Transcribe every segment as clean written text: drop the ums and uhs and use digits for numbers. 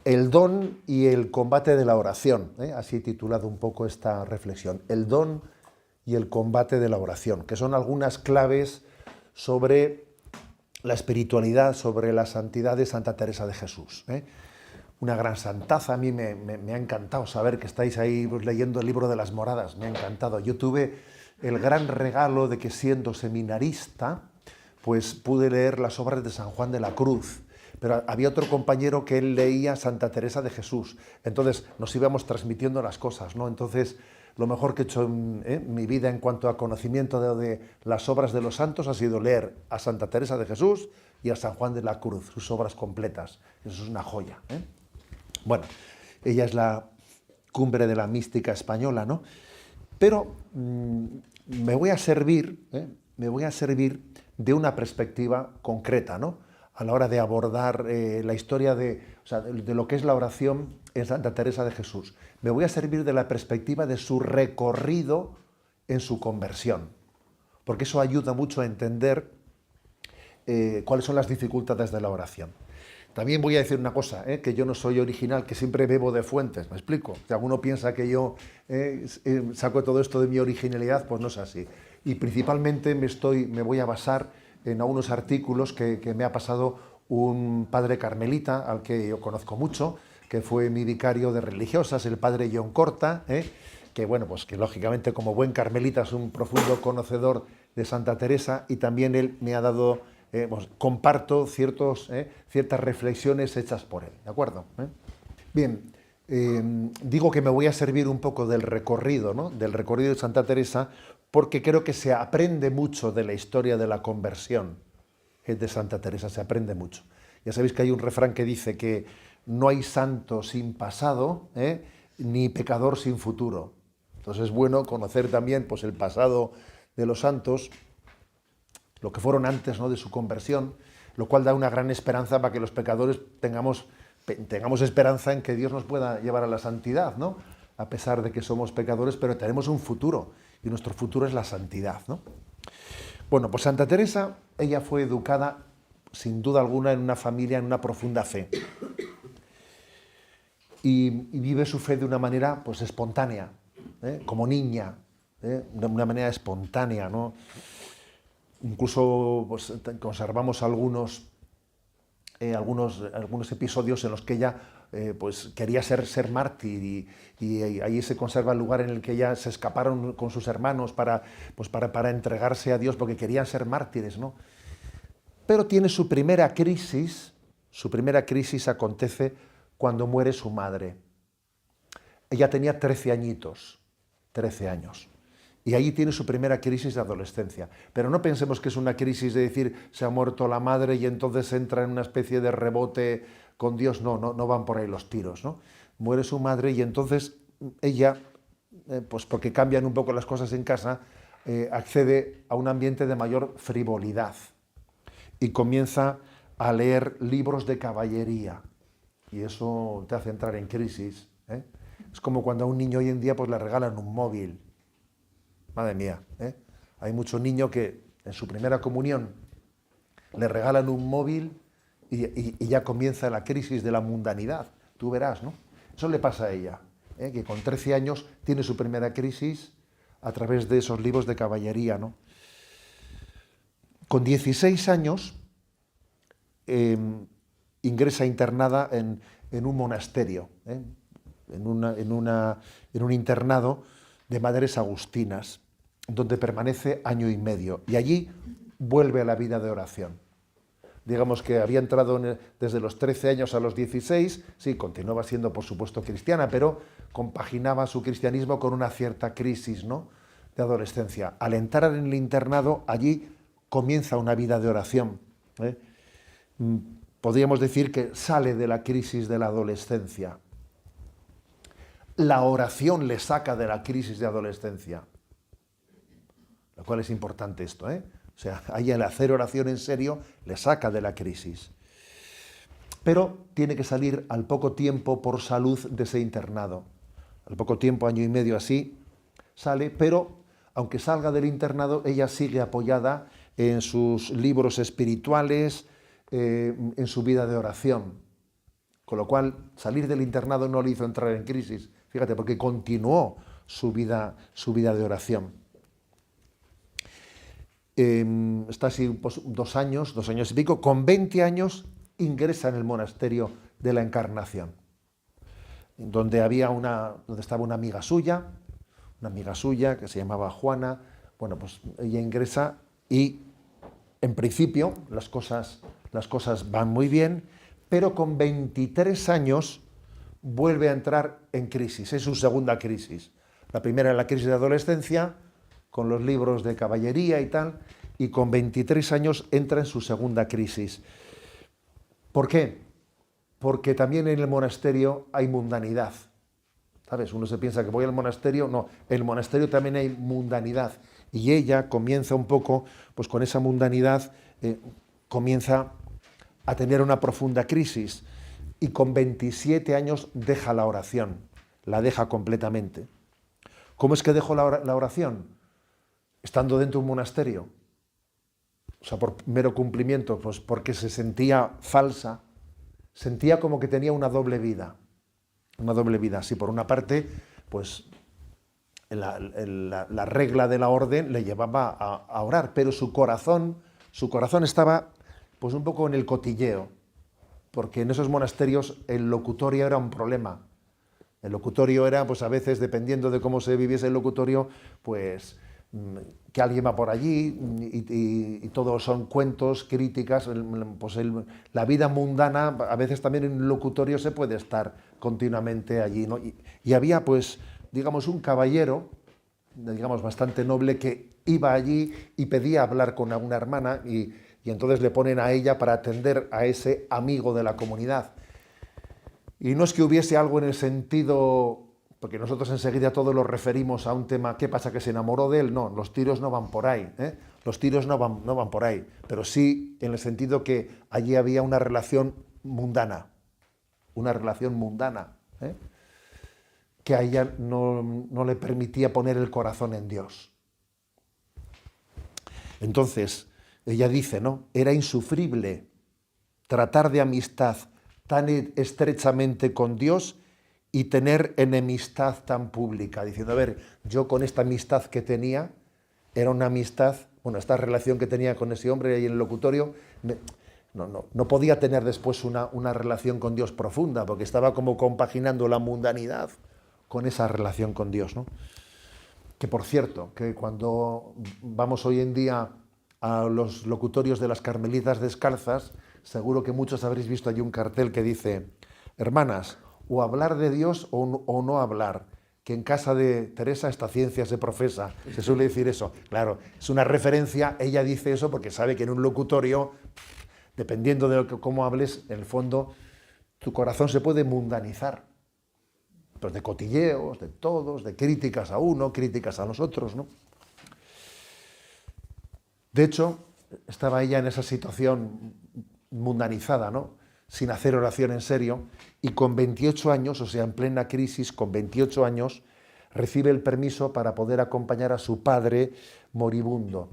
El don y el combate de la oración, ¿eh? Así he titulado un poco esta reflexión. El don y el combate de la oración, que son algunas claves sobre la espiritualidad, sobre la santidad de Santa Teresa de Jesús, ¿eh? Una gran santaza. A mí me ha encantado saber que estáis ahí pues, leyendo el libro de las moradas, me ha encantado. Yo tuve el gran regalo de que siendo seminarista, pues pude leer las obras de San Juan de la Cruz, pero había otro compañero que él leía Santa Teresa de Jesús, entonces nos íbamos transmitiendo las cosas, ¿no? Entonces, lo mejor que he hecho en mi vida en cuanto a conocimiento de las obras de los santos ha sido leer a Santa Teresa de Jesús y a San Juan de la Cruz, sus obras completas. Eso es una joya, ¿eh? Bueno, ella es la cumbre de la mística española, ¿no? Pero me voy a servir de una perspectiva concreta, ¿no? A la hora de abordar la historia o sea, de lo que es la oración en Santa Teresa de Jesús. Me voy a servir de la perspectiva de su recorrido en su conversión, porque eso ayuda mucho a entender cuáles son las dificultades de la oración. También voy a decir una cosa, que yo no soy original, que siempre bebo de fuentes, ¿me explico? Si alguno piensa que yo saco todo esto de mi originalidad, pues no es así. Y principalmente me voy a basar en algunos artículos que me ha pasado un padre carmelita, al que yo conozco mucho, que fue mi vicario de religiosas, el padre John Corta, que bueno, pues que lógicamente como buen carmelita es un profundo conocedor de Santa Teresa, y también él me ha dado pues, comparto ciertas reflexiones hechas por él, ¿de acuerdo? Bien, digo que me voy a servir un poco del recorrido, ¿no? Del recorrido de Santa Teresa, porque creo que se aprende mucho de la historia de la conversión de Santa Teresa, se aprende mucho. Ya sabéis que hay un refrán que dice que no hay santo sin pasado, ni pecador sin futuro. Entonces es bueno conocer también pues, el pasado de los santos, lo que fueron antes, ¿no? De su conversión, lo cual da una gran esperanza para que los pecadores tengamos esperanza en que Dios nos pueda llevar a la santidad, ¿no? A pesar de que somos pecadores, pero tenemos un futuro, y nuestro futuro es la santidad, ¿no? Bueno, pues Santa Teresa, ella fue educada, sin duda alguna, en una familia, en una profunda fe, y vive su fe de una manera, pues, espontánea, como niña, de una manera espontánea, ¿no? Incluso pues, conservamos algunos episodios en los que ella pues, quería ser mártir, y ahí se conserva el lugar en el que ella se escaparon con sus hermanos para entregarse a Dios porque querían ser mártires, ¿no? Pero tiene su primera crisis acontece cuando muere su madre. Ella tenía 13 añitos, 13 años. Y ahí tiene su primera crisis de adolescencia. Pero no pensemos que es una crisis de decir se ha muerto la madre y entonces entra en una especie de rebote con Dios. No, no, no van por ahí los tiros, ¿no? Muere su madre y entonces ella, pues porque cambian un poco las cosas en casa, accede a un ambiente de mayor frivolidad y comienza a leer libros de caballería. Y eso te hace entrar en crisis, ¿eh? Es como cuando a un niño hoy en día pues, le regalan un móvil. Madre mía, ¿eh? Hay muchos niños que en su primera comunión le regalan un móvil y ya comienza la crisis de la mundanidad. Tú verás, ¿no? Eso le pasa a ella, que con 13 años tiene su primera crisis a través de esos libros de caballería, ¿no? Con 16 años eh, ingresa internada en un monasterio, en un internado de madres agustinas, donde permanece año y medio. Y allí vuelve a la vida de oración. Digamos que había entrado desde los 13 años a los 16, sí, continuaba siendo, por supuesto, cristiana, pero compaginaba su cristianismo con una cierta crisis, ¿no? De adolescencia. Al entrar en el internado, allí comienza una vida de oración, ¿eh? Podríamos decir que sale de la crisis de la adolescencia. La oración le saca de la crisis de adolescencia. Lo cual es importante esto, ¿eh? O sea, ahí el hacer oración en serio le saca de la crisis. Pero tiene que salir al poco tiempo por salud de ese internado. Al poco tiempo, año y medio así, sale, pero aunque salga del internado, ella sigue apoyada en sus libros espirituales, en su vida de oración. Con lo cual, salir del internado no le hizo entrar en crisis. Fíjate, porque continuó su vida de oración. Está así pues, 2 años y pico. Con 20 años ingresa en el monasterio de la Encarnación, donde estaba una amiga suya que se llamaba Juana. Bueno, pues ella ingresa y en principio las cosas van muy bien, pero con 23 años vuelve a entrar en crisis. Es su segunda crisis. La primera es la crisis de adolescencia, con los libros de caballería y tal, y con 23 años entra en su segunda crisis. ¿Por qué? Porque también en el monasterio hay mundanidad. ¿Sabes? Uno se piensa que voy al monasterio. No, en el monasterio también hay mundanidad. Y ella comienza un poco, pues con esa mundanidad, comienza a tener una profunda crisis. Y con 27 años deja la oración. La deja completamente. ¿Cómo es que dejó la oración? Estando dentro de un monasterio. O sea, por mero cumplimiento, pues porque se sentía falsa. Sentía como que tenía una doble vida. Una doble vida. Si por una parte, pues la regla de la orden le llevaba a orar, pero su corazón estaba pues un poco en el cotilleo, porque en esos monasterios el locutorio era un problema. El locutorio era, pues a veces, dependiendo de cómo se viviese el locutorio, pues que alguien va por allí y todo son cuentos, críticas. La vida mundana, a veces también en un locutorio se puede estar continuamente allí, ¿no? Y había, pues, digamos, un caballero, digamos, bastante noble, que iba allí y pedía hablar con una hermana y entonces le ponen a ella para atender a ese amigo de la comunidad. Y no es que hubiese algo en el sentido, porque nosotros enseguida todos lo referimos a un tema, ¿qué pasa, que se enamoró de él? No, los tiros no van por ahí, ¿eh? Los tiros no van por ahí, pero sí en el sentido que allí había una relación mundana, ¿eh? Que a ella no le permitía poner el corazón en Dios. Entonces, ella dice, ¿no? Era insufrible tratar de amistad tan estrechamente con Dios y tener enemistad tan pública, diciendo, a ver, yo con esta amistad que tenía, era una amistad, bueno, esta relación que tenía con ese hombre ahí en el locutorio, no podía tener después una relación con Dios profunda, porque estaba como compaginando la mundanidad con esa relación con Dios, ¿no? Que por cierto, que cuando vamos hoy en día a los locutorios de las Carmelitas Descalzas, seguro que muchos habréis visto allí un cartel que dice, hermanas, o hablar de Dios o no hablar, que en casa de Teresa esta ciencia se profesa. Se suele decir eso. Claro, es una referencia, ella dice eso porque sabe que en un locutorio, dependiendo de cómo hables, en el fondo, tu corazón se puede mundanizar. Pues de cotilleos, de todos, de críticas a uno, críticas a los otros, ¿no? De hecho, estaba ella en esa situación mundanizada, ¿no? Sin hacer oración en serio, y con 28 años, o sea, en plena crisis, con 28 años, recibe el permiso para poder acompañar a su padre moribundo,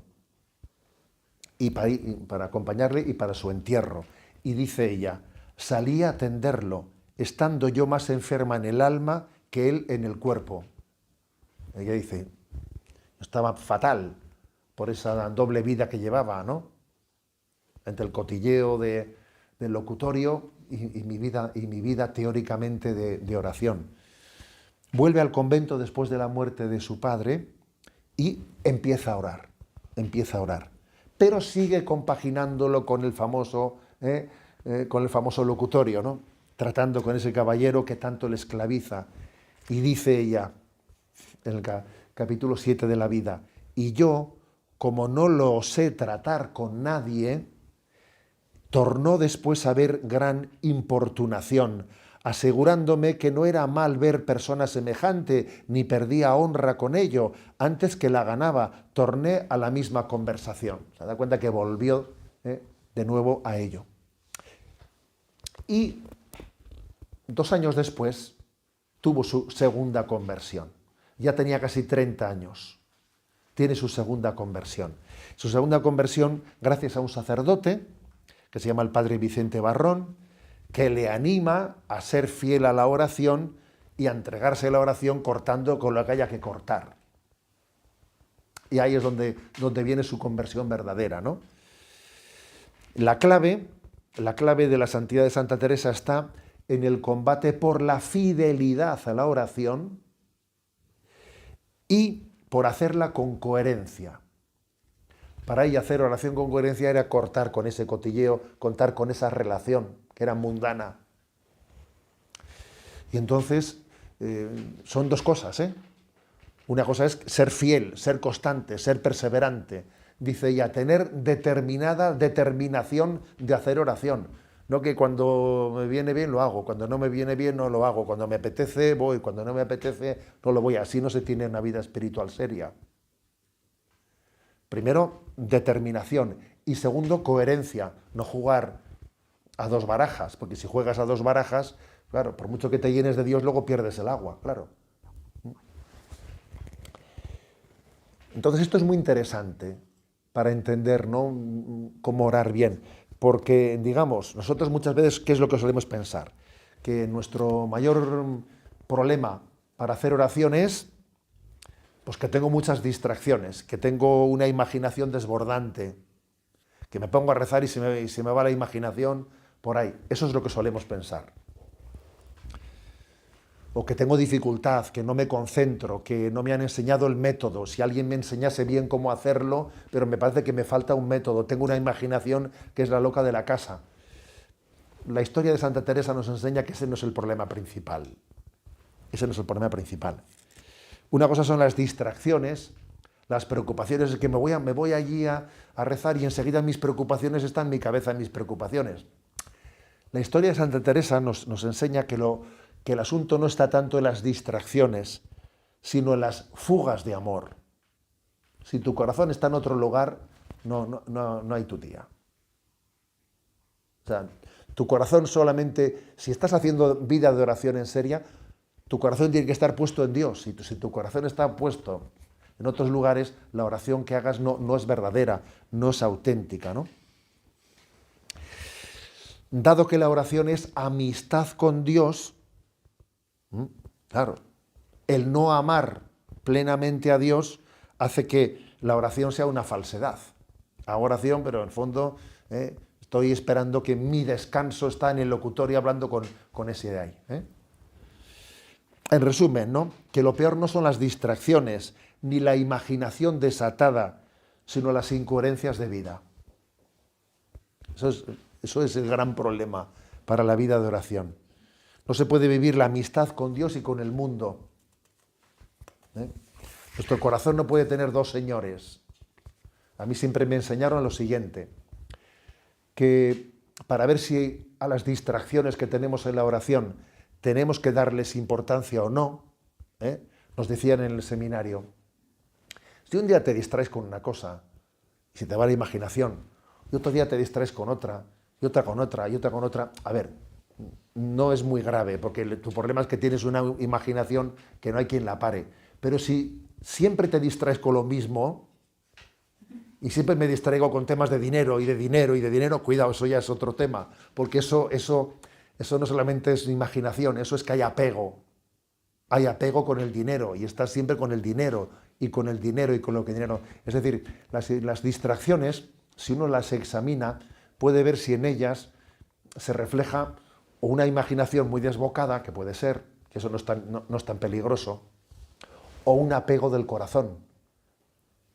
y para acompañarle y para su entierro. Y dice ella, salí a atenderlo, estando yo más enferma en el alma que él en el cuerpo. Ella dice, estaba fatal por esa doble vida que llevaba, ¿no? Entre el cotilleo del locutorio y mi vida teóricamente de oración. Vuelve al convento después de la muerte de su padre y empieza a orar. Pero sigue compaginándolo con el famoso locutorio, ¿no? Tratando con ese caballero que tanto le esclaviza. Y dice ella, en el capítulo 7 de la vida, y yo, como no lo osé tratar con nadie, tornó después a ver gran importunación, asegurándome que no era mal ver persona semejante, ni perdía honra con ello, antes que la ganaba, torné a la misma conversación. Se da cuenta que volvió de nuevo a ello. Y 2 años después tuvo su segunda conversión. Ya tenía casi 30 años. Tiene su segunda conversión. Su segunda conversión gracias a un sacerdote que se llama el padre Vicente Barrón, que le anima a ser fiel a la oración y a entregarse a la oración cortando con lo que haya que cortar. Y ahí es donde viene su conversión verdadera, ¿no? La clave de la santidad de Santa Teresa está en el combate por la fidelidad a la oración y por hacerla con coherencia. Para ella hacer oración con coherencia era cortar con ese cotilleo, cortar con esa relación que era mundana. Y entonces son dos cosas, ¿eh? Una cosa es ser fiel, ser constante, ser perseverante. Dice ella, tener determinación de hacer oración. No que cuando me viene bien lo hago, cuando no me viene bien no lo hago, cuando me apetece voy, cuando no me apetece no lo voy. Así no se tiene una vida espiritual seria. Primero, determinación. Y segundo, coherencia. No jugar a dos barajas, porque si juegas a dos barajas, claro, por mucho que te llenes de Dios, luego pierdes el agua, claro. Entonces esto es muy interesante para entender, ¿no?, cómo orar bien. Porque, digamos, nosotros muchas veces, ¿qué es lo que solemos pensar? Que nuestro mayor problema para hacer oración es pues que tengo muchas distracciones, que tengo una imaginación desbordante, que me pongo a rezar y se me va la imaginación por ahí. Eso es lo que solemos pensar. O que tengo dificultad, que no me concentro, que no me han enseñado el método. Si alguien me enseñase bien cómo hacerlo, pero me parece que me falta un método. Tengo una imaginación que es la loca de la casa. La historia de Santa Teresa nos enseña que ese no es el problema principal. Ese no es el problema principal. Una cosa son las distracciones, las preocupaciones, es que me voy allí a rezar y enseguida mis preocupaciones están en mi cabeza, en mis preocupaciones. La historia de Santa Teresa nos enseña que el asunto no está tanto en las distracciones, sino en las fugas de amor. Si tu corazón está en otro lugar, no hay tu día. O sea, tu corazón solamente, si estás haciendo vida de oración en seria, tu corazón tiene que estar puesto en Dios. Si tu corazón está puesto en otros lugares, la oración que hagas no es verdadera, no es auténtica, ¿no? Dado que la oración es amistad con Dios, claro, el no amar plenamente a Dios hace que la oración sea una falsedad. Hago oración, pero en el fondo estoy esperando que mi descanso está en el locutorio hablando con ese de ahí. En resumen, ¿no?, que lo peor no son las distracciones ni la imaginación desatada, sino las incoherencias de vida. Eso es el gran problema para la vida de oración. No se puede vivir la amistad con Dios y con el mundo. Nuestro corazón no puede tener dos señores. A mí siempre me enseñaron lo siguiente, que para ver si a las distracciones que tenemos en la oración tenemos que darles importancia o no, nos decían en el seminario, si un día te distraes con una cosa, y se te va la imaginación, y otro día te distraes con otra, y otra con otra, y otra con otra, a ver, no es muy grave, porque tu problema es que tienes una imaginación que no hay quien la pare. Pero si siempre te distraes con lo mismo, y siempre me distraigo con temas de dinero, y de dinero, y de dinero, cuidado, eso ya es otro tema, porque eso no solamente es imaginación, eso es que hay apego. Hay apego con el dinero, y estás siempre con el dinero, y con el dinero, y con lo que dinero. Es decir, las distracciones, si uno las examina, puede ver si en ellas se refleja o una imaginación muy desbocada, que puede ser, que eso no es tan peligroso, o un apego del corazón.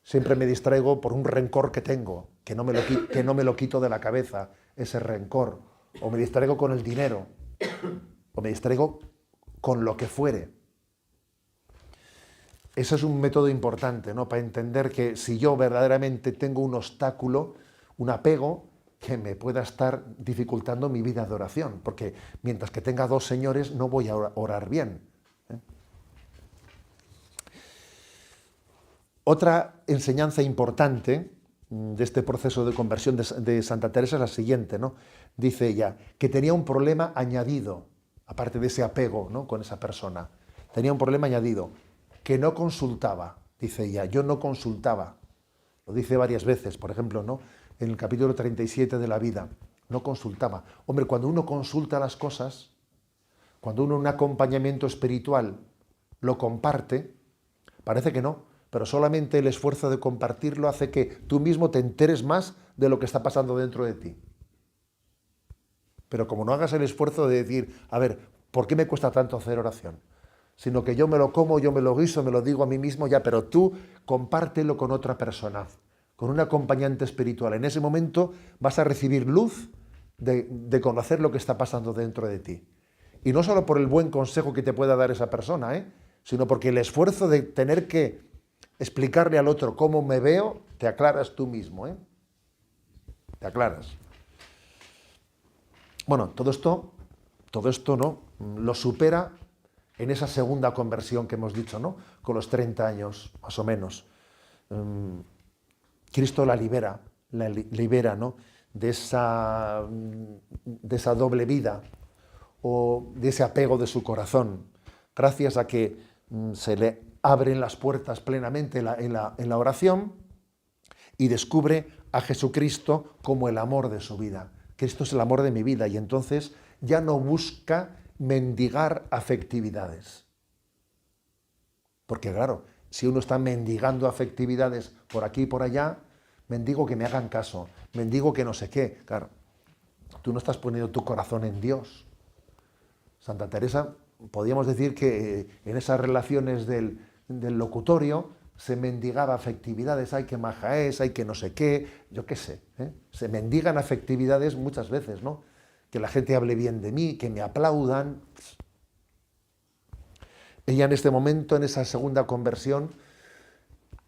Siempre me distraigo por un rencor que tengo, que no me lo quito de la cabeza, ese rencor. O me distraigo con el dinero, o me distraigo con lo que fuere. Ese es un método importante, ¿no?, para entender que si yo verdaderamente tengo un obstáculo, un apego, que me pueda estar dificultando mi vida de oración, porque mientras que tenga dos señores no voy a orar bien. Otra enseñanza importante de este proceso de conversión de Santa Teresa es la siguiente, ¿no? Dice ella que tenía un problema añadido, aparte de ese apego, ¿no?, con esa persona. Tenía un problema añadido, que no consultaba, dice ella, yo no consultaba. Lo dice varias veces, por ejemplo, ¿no?, en el capítulo 37 de la vida. no consultaba. Hombre, cuando uno consulta las cosas, cuando uno un acompañamiento espiritual lo comparte, parece que no, pero solamente el esfuerzo de compartirlo hace que tú mismo te enteres más de lo que está pasando dentro de ti. Pero como no hagas el esfuerzo de decir, a ver, ¿por qué me cuesta tanto hacer oración? Sino que yo me lo como, yo me lo guiso, me lo digo a mí mismo, ya, pero tú compártelo con otra persona, con un acompañante espiritual. En ese momento vas a recibir luz de conocer lo que está pasando dentro de ti. Y no solo por el buen consejo que te pueda dar esa persona, sino porque el esfuerzo de tener que explicarle al otro cómo me veo, te aclaras tú mismo. Te aclaras. Bueno, todo esto ¿no? Lo supera en esa segunda conversión que hemos dicho, ¿no? Con los 30 años, más o menos. Cristo la libera, ¿no? de esa doble vida o de ese apego de su corazón, gracias a que se le abren las puertas plenamente en la oración y descubre a Jesucristo como el amor de su vida. Cristo es el amor de mi vida y entonces ya no busca mendigar afectividades. Porque claro, si uno está mendigando afectividades por aquí y por allá, mendigo que me hagan caso, mendigo que no sé qué. Claro, tú no estás poniendo tu corazón en Dios. Santa Teresa, podríamos decir que en esas relaciones del locutorio se mendigaba afectividades, hay que maja es, hay que no sé qué, yo qué sé. Se mendigan afectividades muchas veces, ¿no? Que la gente hable bien de mí, que me aplaudan. Ella en este momento, en esa segunda conversión,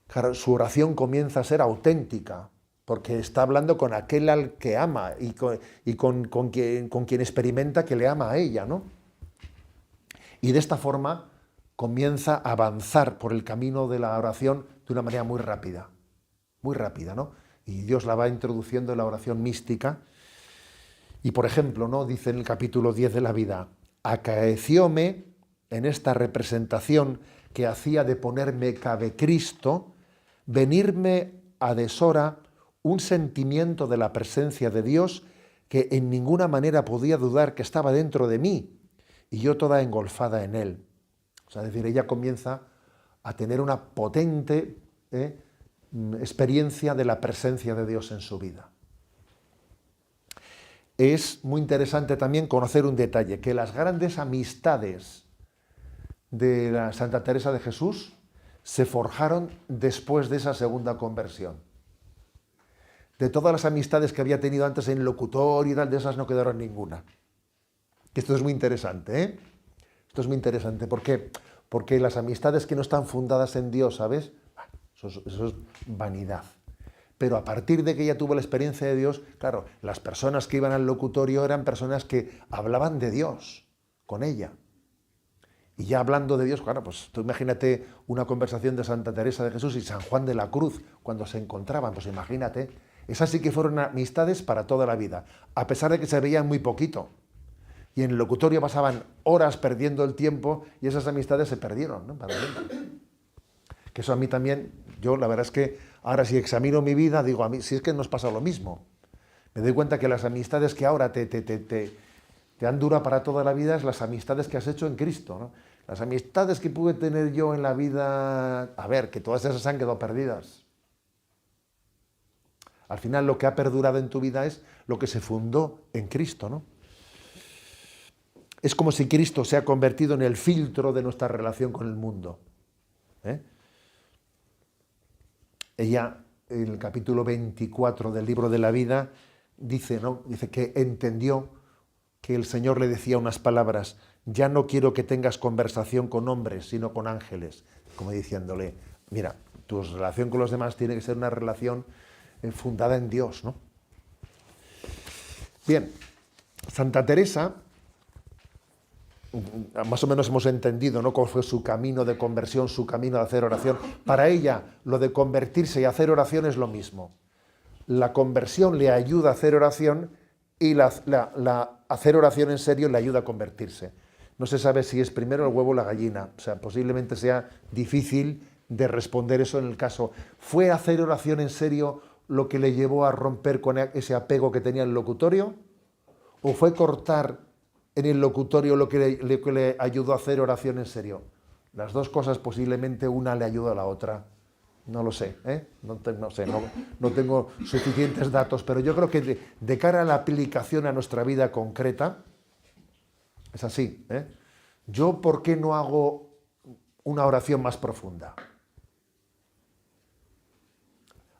claro, su oración comienza a ser auténtica, porque está hablando con aquel al que ama y con quien experimenta que le ama a ella, ¿no? Y de esta forma comienza a avanzar por el camino de la oración de una manera muy rápida, ¿no? Y Dios la va introduciendo en la oración mística. Y por ejemplo, ¿no? Dice en el capítulo 10 de la vida, acaecióme en esta representación que hacía de ponerme cabe Cristo, venirme a deshora un sentimiento de la presencia de Dios que en ninguna manera podía dudar que estaba dentro de mí y yo toda engolfada en él. O sea, es decir, ella comienza a tener una potente experiencia de la presencia de Dios en su vida. Es muy interesante también conocer un detalle, que las grandes amistades de la Santa Teresa de Jesús se forjaron después de esa segunda conversión. De todas las amistades que había tenido antes en locutorio y tal, de esas no quedaron ninguna. Esto es muy interesante, ¿eh? Esto es muy interesante. ¿Por qué? Porque las amistades que no están fundadas en Dios, ¿sabes? Eso es vanidad. Pero a partir de que ella tuvo la experiencia de Dios, claro, las personas que iban al locutorio eran personas que hablaban de Dios con ella. Y ya hablando de Dios, claro, pues tú imagínate una conversación de Santa Teresa de Jesús y San Juan de la Cruz cuando se encontraban, pues imagínate. Esas sí que fueron amistades para toda la vida, a pesar de que se veían muy poquito. Y en el locutorio pasaban horas perdiendo el tiempo y esas amistades se perdieron, ¿no? Que eso a mí también, yo la verdad es que ahora si examino mi vida, digo, a mí si es que nos pasa lo mismo. Me doy cuenta que las amistades que ahora te dan dura para toda la vida es las amistades que has hecho en Cristo, ¿no? Las amistades que pude tener yo en la vida, a ver, que todas esas han quedado perdidas. Al final lo que ha perdurado en tu vida es lo que se fundó en Cristo, ¿no? Es como si Cristo se ha convertido en el filtro de nuestra relación con el mundo. Ella, en el capítulo 24 del libro de la vida, dice, ¿no? Dice que entendió que el Señor le decía unas palabras, ya no quiero que tengas conversación con hombres, sino con ángeles, como diciéndole, mira, tu relación con los demás tiene que ser una relación fundada en Dios, ¿no? Bien, Santa Teresa, más o menos hemos entendido, ¿no?, cuál fue su camino de conversión, su camino de hacer oración. Para ella, lo de convertirse y hacer oración es lo mismo. La conversión le ayuda a hacer oración y la hacer oración en serio le ayuda a convertirse. No se sabe si es primero el huevo o la gallina. O sea, posiblemente sea difícil de responder eso en el caso. ¿Fue hacer oración en serio lo que le llevó a romper con ese apego que tenía el locutorio? o fue cortar en el locutorio lo que le ayudó a hacer oración en serio? Las dos cosas, posiblemente una le ayuda a la otra. No lo sé, ¿eh? No sé, no tengo suficientes datos, pero yo creo que de cara a la aplicación a nuestra vida concreta, es así, ¿eh? Yo, ¿por qué no hago una oración más profunda?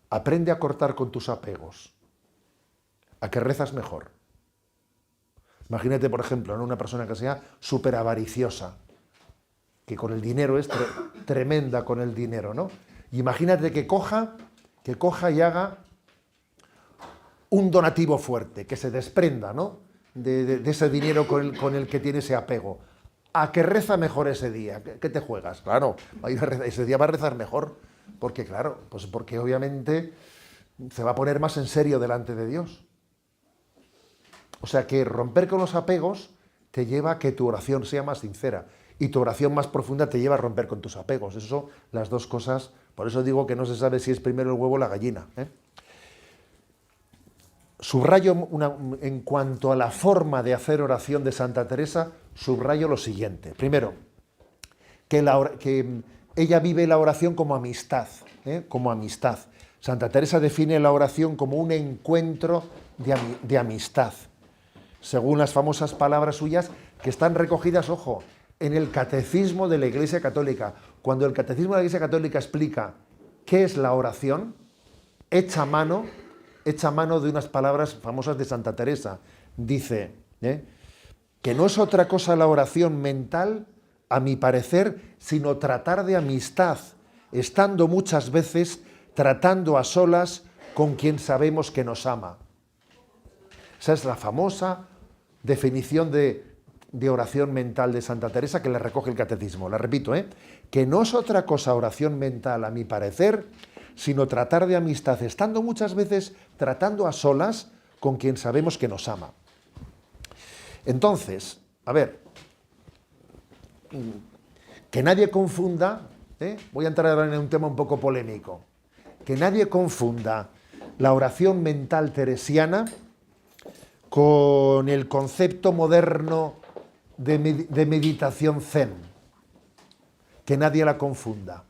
Aprende a cortar con tus apegos, a que rezas mejor. Imagínate, por ejemplo, ¿no? Una persona que sea súper avariciosa, que con el dinero es tremenda con el dinero, ¿no? Imagínate que coja y haga un donativo fuerte, que se desprenda, ¿no? De ese dinero con el que tiene ese apego. ¿A que reza mejor ese día? ¿Qué te juegas? Claro, ese día va a rezar mejor, porque claro, pues porque obviamente se va a poner más en serio delante de Dios. O sea que romper con los apegos te lleva a que tu oración sea más sincera y tu oración más profunda te lleva a romper con tus apegos. Eso son las dos cosas. Por eso digo que no se sabe si es primero el huevo o la gallina, ¿eh? Subrayo en cuanto a la forma de hacer oración de Santa Teresa, subrayo lo siguiente. Primero, que ella vive la oración como amistad, ¿eh? Como amistad. Santa Teresa define la oración como un encuentro de amistad, según las famosas palabras suyas que están recogidas, ojo, en el Catecismo de la Iglesia Católica. Cuando el Catecismo de la Iglesia Católica explica qué es la oración, echa mano de unas palabras famosas de Santa Teresa. Dice, que no es otra cosa la oración mental, a mi parecer, sino tratar de amistad, estando muchas veces tratando a solas con quien sabemos que nos ama. Esa es la famosa definición de oración mental de Santa Teresa que le recoge el Catecismo. La repito, que no es otra cosa oración mental, a mi parecer, sino tratar de amistad, estando muchas veces tratando a solas con quien sabemos que nos ama. Entonces, a ver, que nadie confunda, voy a entrar ahora en un tema un poco polémico, que nadie confunda la oración mental teresiana con el concepto moderno de meditación zen. Que nadie la confunda.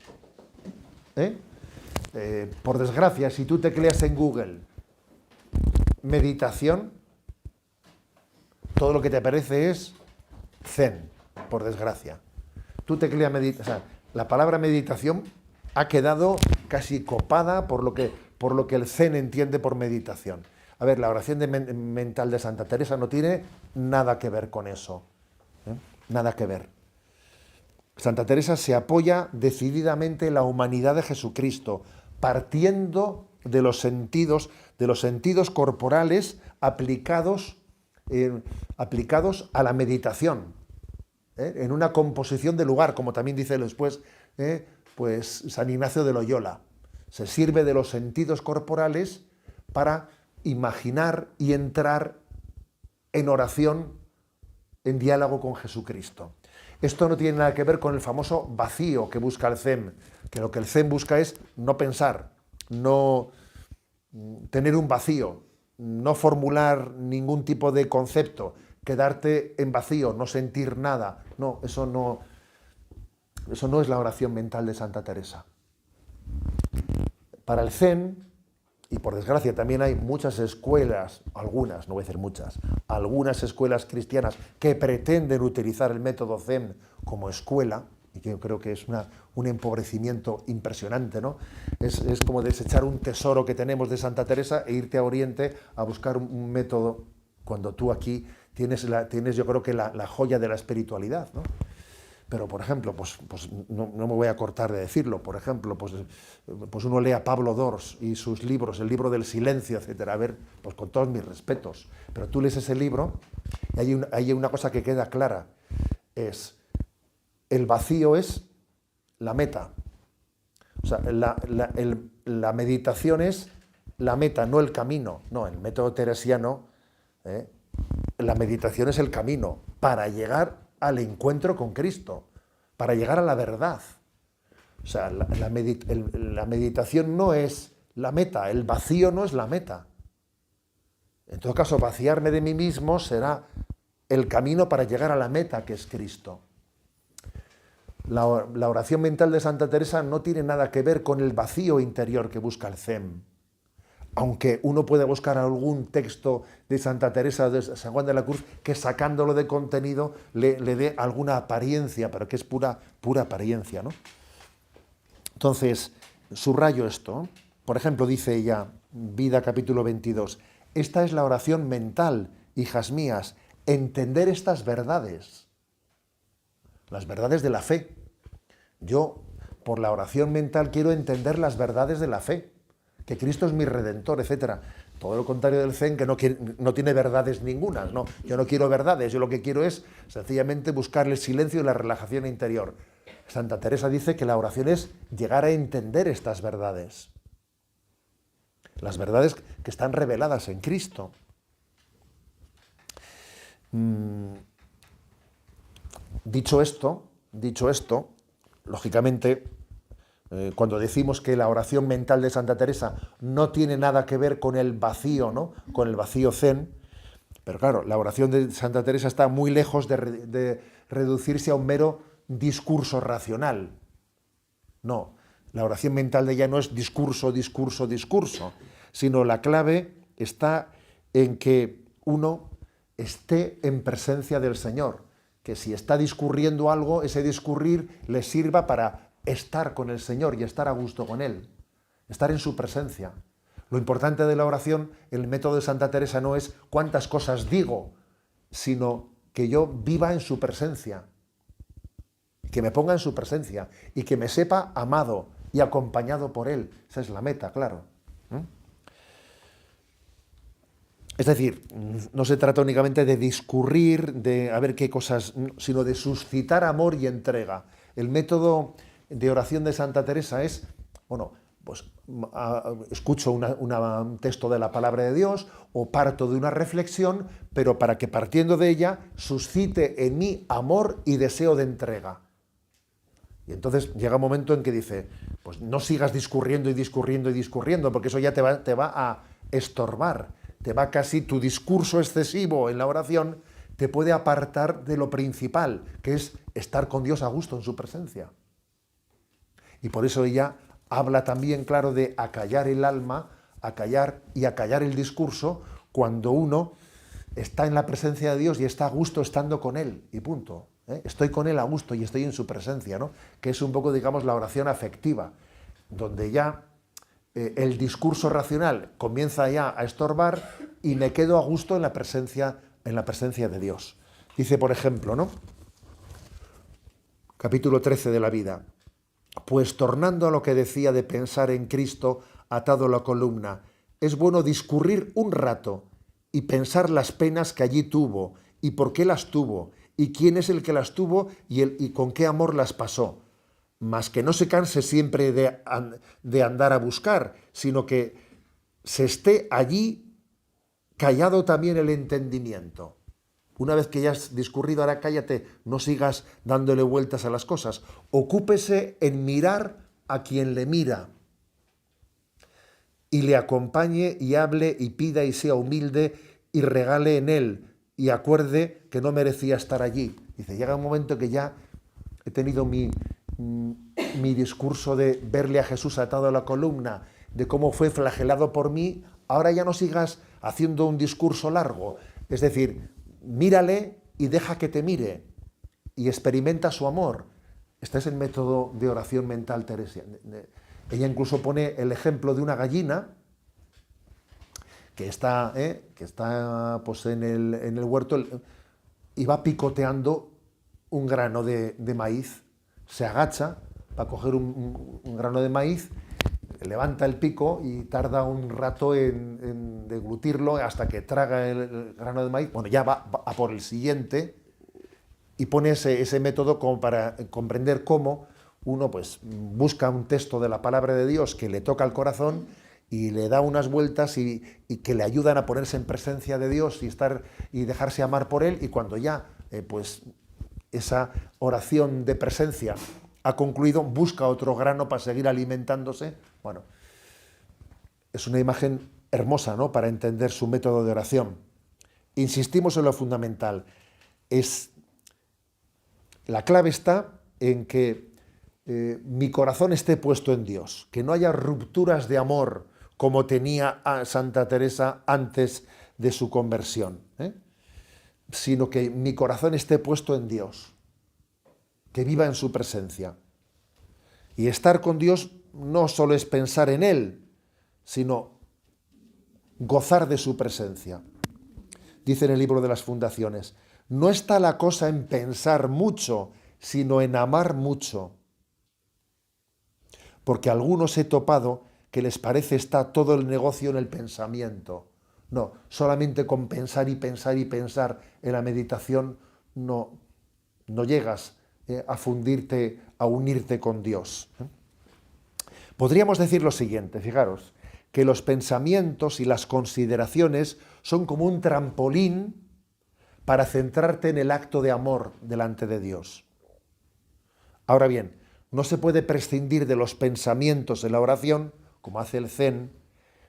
Por desgracia, si tú tecleas en Google meditación, todo lo que te aparece es zen, por desgracia. Tú tecleas meditación, o sea, la palabra meditación ha quedado casi copada por lo que el zen entiende por meditación. A ver, la oración mental de Santa Teresa no tiene nada que ver con eso. Nada que ver. Santa Teresa se apoya decididamente en la humanidad de Jesucristo, partiendo de los sentidos corporales aplicados a la meditación, en una composición de lugar, como también dice después pues San Ignacio de Loyola. Se sirve de los sentidos corporales para imaginar y entrar en oración, en diálogo con Jesucristo. Esto no tiene nada que ver con el famoso vacío que busca el Zen, que lo que el Zen busca es no pensar, no tener un vacío, no formular ningún tipo de concepto, quedarte en vacío, no sentir nada. No, eso no es la oración mental de Santa Teresa. Para el Zen, y por desgracia también hay muchas escuelas, algunas, no voy a decir muchas, algunas escuelas cristianas que pretenden utilizar el método Zen como escuela, y que yo creo que es un empobrecimiento impresionante, ¿no? Es como desechar un tesoro que tenemos de Santa Teresa e irte a Oriente a buscar un método, cuando tú aquí tienes yo creo que la joya de la espiritualidad, ¿no? Pero, por ejemplo, pues no me voy a cortar de decirlo, por ejemplo, pues uno lee a Pablo Dors y sus libros, el libro del silencio, etcétera. A ver, pues con todos mis respetos, pero tú lees ese libro y hay una cosa que queda clara, es el vacío es la meta. O sea, la meditación es la meta, no el camino. No, el método teresiano, la meditación es el camino para llegar al encuentro con Cristo, para llegar a la verdad. O sea, la meditación no es la meta, el vacío no es la meta. En todo caso, vaciarme de mí mismo será el camino para llegar a la meta, que es Cristo. La oración mental de Santa Teresa no tiene nada que ver con el vacío interior que busca el Zen. Aunque uno puede buscar algún texto de Santa Teresa de San Juan de la Cruz que sacándolo de contenido le dé alguna apariencia, pero que es pura apariencia, ¿no? Entonces, subrayo esto. Por ejemplo, dice ella, Vida capítulo 22, esta es la oración mental, hijas mías, entender estas verdades, las verdades de la fe. Yo, por la oración mental, quiero entender las verdades de la fe, que Cristo es mi Redentor, etc. Todo lo contrario del Zen, que no tiene verdades ningunas. No, yo no quiero verdades, yo lo que quiero es sencillamente buscar el silencio y la relajación interior. Santa Teresa dice que la oración es llegar a entender estas verdades. Las verdades que están reveladas en Cristo. Dicho esto, lógicamente, cuando decimos que la oración mental de Santa Teresa no tiene nada que ver con el vacío, ¿no? Con el vacío zen, pero claro, la oración de Santa Teresa está muy lejos de reducirse a un mero discurso racional. No, la oración mental de ella no es discurso, sino la clave está en que uno esté en presencia del Señor, que si está discurriendo algo, ese discurrir le sirva para estar con el Señor y estar a gusto con Él, estar en su presencia. Lo importante de la oración, el método de Santa Teresa no es cuántas cosas digo, sino que yo viva en su presencia, que me ponga en su presencia y que me sepa amado y acompañado por Él. Esa es la meta, claro. Es decir, no se trata únicamente de discurrir, de a ver qué cosas, sino de suscitar amor y entrega. El método de oración de Santa Teresa es, bueno, pues escucho un texto de la palabra de Dios o parto de una reflexión, pero para que partiendo de ella suscite en mí amor y deseo de entrega. Y entonces llega un momento en que dice, pues no sigas discurriendo, porque eso ya te va a estorbar. Tu discurso excesivo en la oración te puede apartar de lo principal, que es estar con Dios a gusto en su presencia. Y por eso ella habla también, claro, de acallar el alma, acallar el discurso, cuando uno está en la presencia de Dios y está a gusto estando con Él, y punto. Estoy con Él a gusto y estoy en su presencia, ¿no? Que es un poco, digamos, la oración afectiva, donde ya el discurso racional comienza ya a estorbar y me quedo a gusto en la presencia de Dios. Dice, por ejemplo, ¿no? Capítulo 13 de la vida. Pues tornando a lo que decía de pensar en Cristo atado a la columna, es bueno discurrir un rato y pensar las penas que allí tuvo y por qué las tuvo y quién es el que las tuvo y con qué amor las pasó. Mas que no se canse siempre de andar a buscar, sino que se esté allí callado también el entendimiento. Una vez que ya has discurrido, ahora cállate, no sigas dándole vueltas a las cosas. Ocúpese en mirar a quien le mira y le acompañe y hable y pida y sea humilde y regale en él y acuerde que no merecía estar allí. Dice, llega un momento que ya he tenido mi discurso de verle a Jesús atado a la columna, de cómo fue flagelado por mí, ahora ya no sigas haciendo un discurso largo. Es decir, mírale y deja que te mire y experimenta su amor. Este es el método de oración mental teresiana. Ella incluso pone el ejemplo de una gallina que está pues en el huerto y va picoteando un grano de maíz. Se agacha para coger un grano de maíz, levanta el pico y tarda un rato en deglutirlo hasta que traga el grano de maíz. Bueno, ya va a por el siguiente y pone ese método como para comprender cómo uno pues busca un texto de la palabra de Dios que le toca el corazón y le da unas vueltas y que le ayudan a ponerse en presencia de Dios y dejarse amar por Él, y cuando ya pues esa oración de presencia ha concluido, busca otro grano para seguir alimentándose. Bueno, es una imagen hermosa, ¿no?, para entender su método de oración. Insistimos en lo fundamental. La clave está en que mi corazón esté puesto en Dios, que no haya rupturas de amor como tenía a Santa Teresa antes de su conversión, sino que mi corazón esté puesto en Dios, que viva en su presencia. Y estar con Dios no solo es pensar en Él, sino gozar de su presencia. Dice en el libro de las Fundaciones, no está la cosa en pensar mucho, sino en amar mucho. Porque a algunos he topado que les parece está todo el negocio en el pensamiento. No, solamente con pensar y pensar y pensar en la meditación no llegas a fundirte, a unirte con Dios. Podríamos decir lo siguiente, fijaros, que los pensamientos y las consideraciones son como un trampolín para centrarte en el acto de amor delante de Dios. Ahora bien, no se puede prescindir de los pensamientos en la oración, como hace el Zen,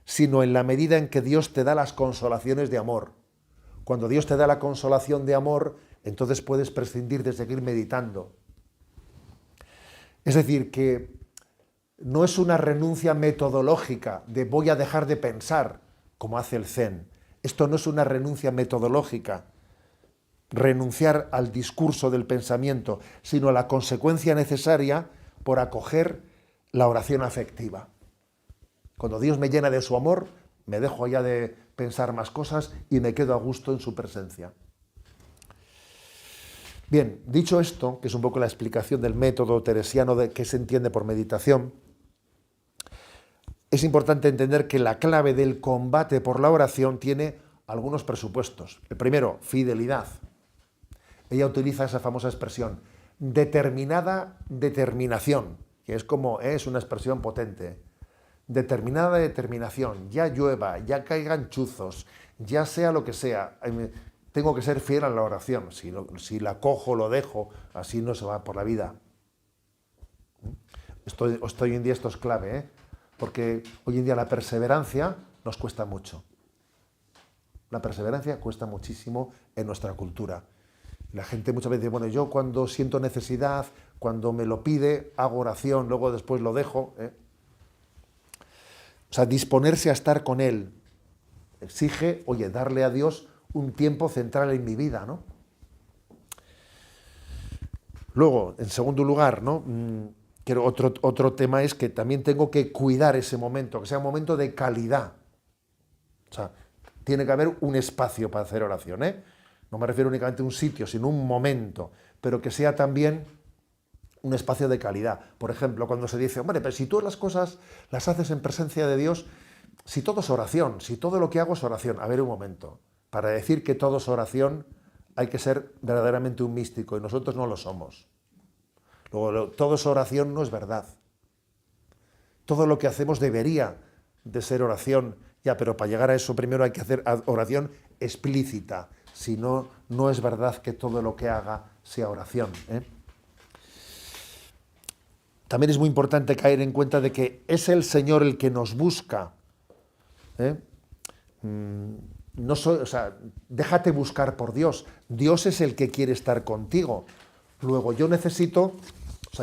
sino en la medida en que Dios te da las consolaciones de amor. Cuando Dios te da la consolación de amor, entonces puedes prescindir de seguir meditando. Es decir, que no es una renuncia metodológica de voy a dejar de pensar, como hace el Zen. Esto no es una renuncia metodológica, renunciar al discurso del pensamiento, sino a la consecuencia necesaria por acoger la oración afectiva. Cuando Dios me llena de su amor, me dejo ya de pensar más cosas y me quedo a gusto en su presencia. Bien, dicho esto, que es un poco la explicación del método teresiano de qué se entiende por meditación, es importante entender que la clave del combate por la oración tiene algunos presupuestos. El primero, fidelidad. Ella utiliza esa famosa expresión, determinada determinación, que es una expresión potente. Determinada determinación, ya llueva, ya caigan chuzos, ya sea lo que sea, tengo que ser fiel a la oración. Si la cojo, lo dejo, así no se va por la vida. Hoy en día esto es clave, porque hoy en día la perseverancia nos cuesta mucho. La perseverancia cuesta muchísimo en nuestra cultura. La gente muchas veces dice, bueno, yo cuando siento necesidad, cuando me lo pide, hago oración, luego después lo dejo. O sea, disponerse a estar con Él exige, darle a Dios un tiempo central en mi vida, ¿no? Luego, en segundo lugar, ¿no?, otro tema es que también tengo que cuidar ese momento, que sea un momento de calidad. O sea, tiene que haber un espacio para hacer oración, No me refiero únicamente a un sitio, sino un momento, pero que sea también un espacio de calidad. Por ejemplo, cuando se dice, hombre, pero si tú las cosas las haces en presencia de Dios, si todo es oración, si todo lo que hago es oración. A ver, un momento. Para decir que todo es oración hay que ser verdaderamente un místico y nosotros no lo somos. Luego, todo es oración no es verdad. Todo lo que hacemos debería de ser oración. Ya, pero para llegar a eso primero hay que hacer oración explícita. Si no, no es verdad que todo lo que haga sea oración. También es muy importante caer en cuenta de que es el Señor el que nos busca. Déjate buscar por Dios. Dios es el que quiere estar contigo. Luego yo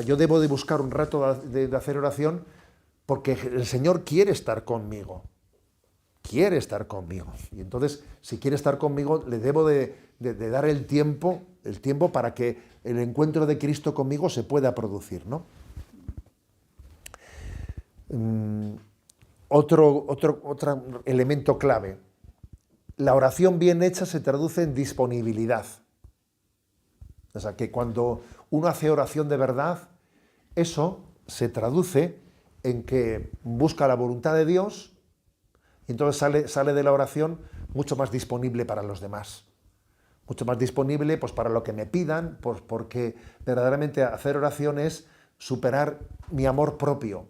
yo debo de buscar un rato de hacer oración porque el Señor quiere estar conmigo. Quiere estar conmigo. Y entonces, si quiere estar conmigo, le debo de dar el tiempo para que el encuentro de Cristo conmigo se pueda producir, ¿no? Otro elemento clave. La oración bien hecha se traduce en disponibilidad. O sea, que cuando uno hace oración de verdad, eso se traduce en que busca la voluntad de Dios y entonces sale de la oración mucho más disponible para los demás. Mucho más disponible pues, para lo que me pidan, pues, porque verdaderamente hacer oración es superar mi amor propio,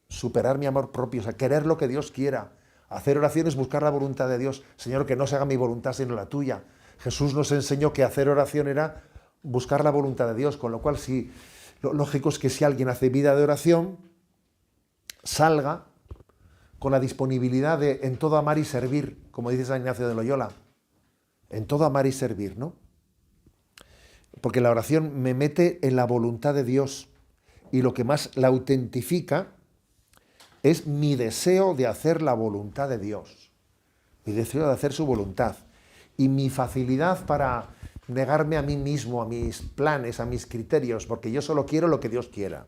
o sea, querer lo que Dios quiera. Hacer oración es buscar la voluntad de Dios. Señor, que no se haga mi voluntad sino la tuya. Jesús nos enseñó que hacer oración era buscar la voluntad de Dios, con lo cual lo lógico es que si alguien hace vida de oración, salga con la disponibilidad de en todo amar y servir, como dice San Ignacio de Loyola. En todo amar y servir, ¿no? Porque la oración me mete en la voluntad de Dios y lo que más la autentifica es mi deseo de hacer la voluntad de Dios, mi deseo de hacer su voluntad y mi facilidad para negarme a mí mismo, a mis planes, a mis criterios, porque yo solo quiero lo que Dios quiera.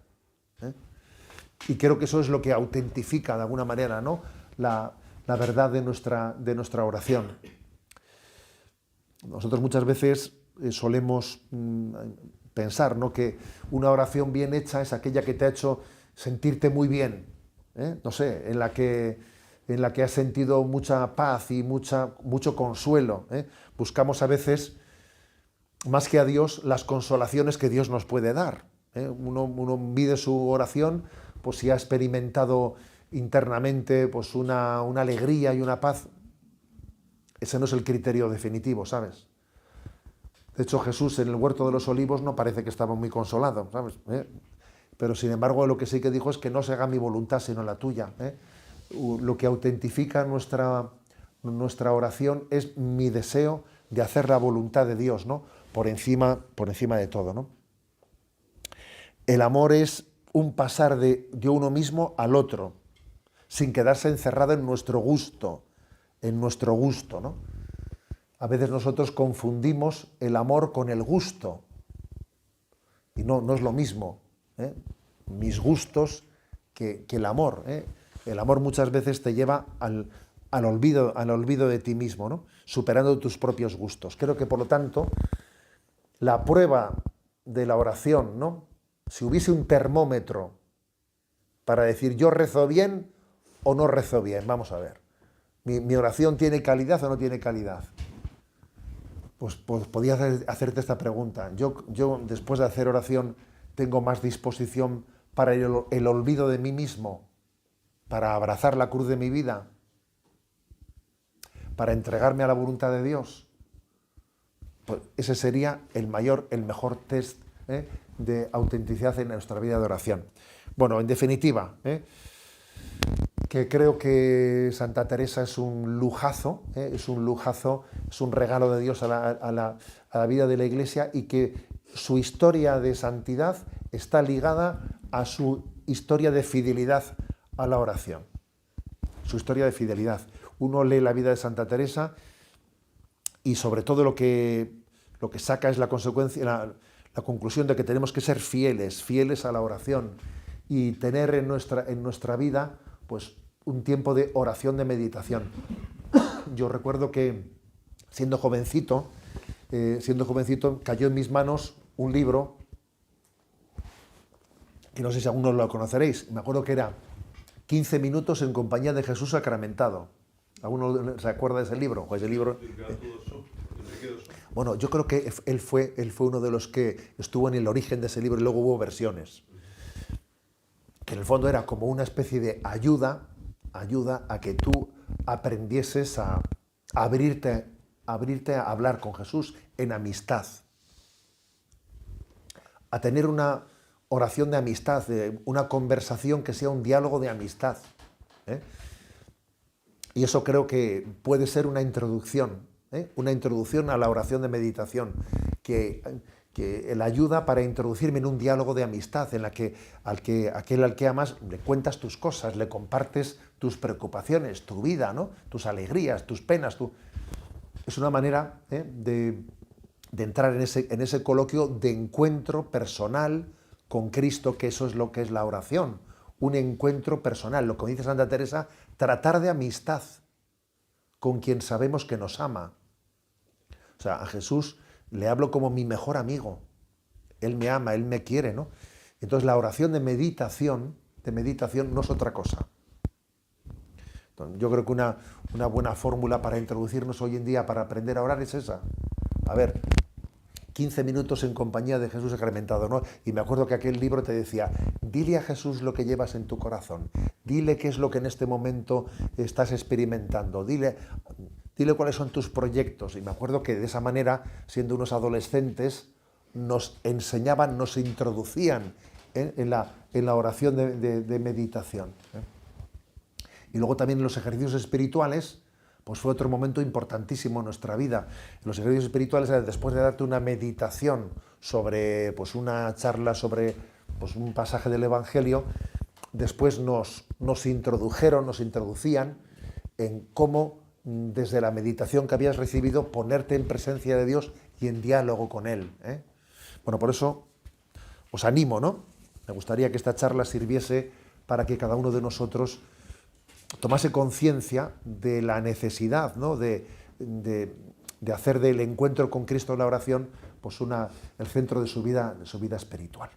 ¿Eh? Y creo que eso es lo que autentifica de alguna manera, ¿no?, la verdad de nuestra oración. Nosotros muchas veces solemos pensar, ¿no?, que una oración bien hecha es aquella que te ha hecho sentirte muy bien, no sé, en la que has sentido mucha paz y mucho consuelo. Buscamos a veces, más que a Dios, las consolaciones que Dios nos puede dar. Uno pide su oración, pues si ha experimentado internamente pues una alegría y una paz. Ese no es el criterio definitivo, ¿sabes? De hecho, Jesús en el huerto de los olivos no parece que estaba muy consolado, ¿sabes? Pero sin embargo, lo que sí que dijo es que no se haga mi voluntad sino la tuya. Lo que autentifica nuestra oración es mi deseo de hacer la voluntad de Dios, ¿no?, por encima de todo, ¿no? El amor es un pasar de uno mismo al otro, sin quedarse encerrado en nuestro gusto, ¿no? A veces nosotros confundimos el amor con el gusto, y no es lo mismo, mis gustos que el amor. El amor muchas veces te lleva al olvido de ti mismo, ¿no?, superando tus propios gustos. Creo que, por lo tanto, la prueba de la oración, ¿no?, si hubiese un termómetro para decir yo rezo bien o no rezo bien, vamos a ver, ¿mi oración tiene calidad o no tiene calidad? Pues podía hacerte esta pregunta. Yo después de hacer oración tengo más disposición para el olvido de mí mismo, para abrazar la cruz de mi vida, para entregarme a la voluntad de Dios. Pues ese sería el mejor test de autenticidad en nuestra vida de oración. Bueno, en definitiva, que creo que Santa Teresa es un lujazo, es un regalo de Dios a la vida de la Iglesia, y que su historia de santidad está ligada a su historia de fidelidad a la oración. Su historia de fidelidad. Uno lee la vida de Santa Teresa y sobre todo lo que saca es la conclusión de que tenemos que ser fieles a la oración y tener en nuestra vida pues un tiempo de oración, de meditación. Yo recuerdo que siendo jovencito cayó en mis manos un libro que no sé si algunos lo conoceréis. Me acuerdo que era 15 minutos en compañía de Jesús sacramentado. ¿Alguno se acuerda de ese libro? Pues el libro. Bueno, yo creo que él fue uno de los que estuvo en el origen de ese libro y luego hubo versiones. Que en el fondo era como una especie de ayuda a que tú aprendieses a abrirte a hablar con Jesús en amistad, a tener una oración de amistad, una conversación que sea un diálogo de amistad. Y eso creo que puede ser una introducción a la oración de meditación, que la ayuda para introducirme en un diálogo de amistad en la que aquel al que amas le cuentas tus cosas, le compartes tus preocupaciones, tu vida, ¿no?, tus alegrías, tus penas. Es una manera de entrar en ese coloquio de encuentro personal con Cristo, que eso es lo que es la oración, un encuentro personal, lo que dice Santa Teresa, tratar de amistad con quien sabemos que nos ama. O sea, a Jesús le hablo como mi mejor amigo. Él me ama, Él me quiere, ¿no? Entonces la oración de meditación no es otra cosa. Entonces, yo creo que una buena fórmula para introducirnos hoy en día, para aprender a orar, es esa. A ver, 15 minutos en compañía de Jesús sacramentado, ¿no? Y me acuerdo que aquel libro te decía, dile a Jesús lo que llevas en tu corazón, dile qué es lo que en este momento estás experimentando, dile cuáles son tus proyectos. Y me acuerdo que de esa manera, siendo unos adolescentes, nos enseñaban, nos introducían en la oración de meditación. Y luego también en los ejercicios espirituales, pues fue otro momento importantísimo en nuestra vida. En los ejercicios espirituales, después de darte una meditación sobre, pues una charla sobre pues un pasaje del Evangelio, después nos introducían en cómo, desde la meditación que habías recibido, ponerte en presencia de Dios y en diálogo con Él, ¿eh? Bueno, por eso os animo, ¿no? Me gustaría que esta charla sirviese para que cada uno de nosotros tomase conciencia de la necesidad, ¿no?, de hacer del encuentro con Cristo en la oración pues el centro de su vida espiritual.